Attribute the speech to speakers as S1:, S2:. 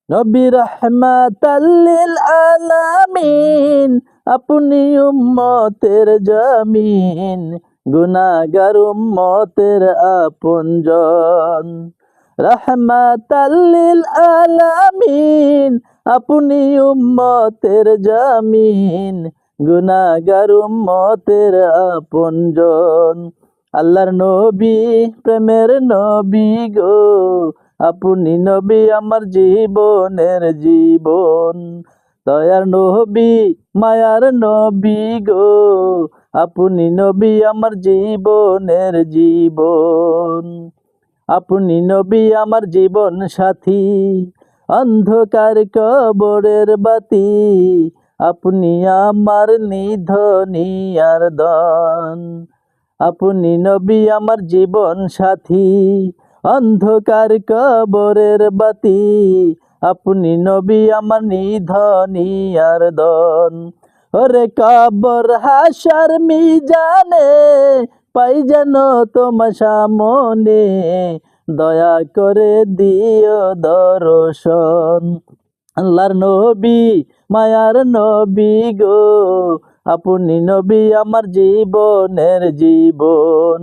S1: নবী রাহমাতাল লিল আলামিন, আপনি উম্মতের জামিন, গুনাহগার উম্মতের আপনজন। রাহমাতাল লিল আলামিন, আপনি উম্মতের জামিন, গুনাহগার উম্মতের আপনজন। আল্লাহর নবী, প্রেমের নবী গো, আপনি নবী আমার জীবনের জীবন। দয়ার নবী, মায়ার নবী গো, আপনি নবী আমার জীবনের জীবন। আপনি নবী আমার জীবন সাথী, অন্ধকার কবরের বাতি, আপনি আমার নিধনি আর দন। আপনি নবী আমার জীবন সাথী, অন্ধকার কবরের বাতি, আপনি নবী আমার নিধনি আর দন। ওরে কবর হাসার মিজানে, পাই যেন তোমার সামনে, দয়া করে দিও দর্শন। আল্লাহর নবী, মায়ার নবী গো, আপনি নবী আমার জীবনের জীবন।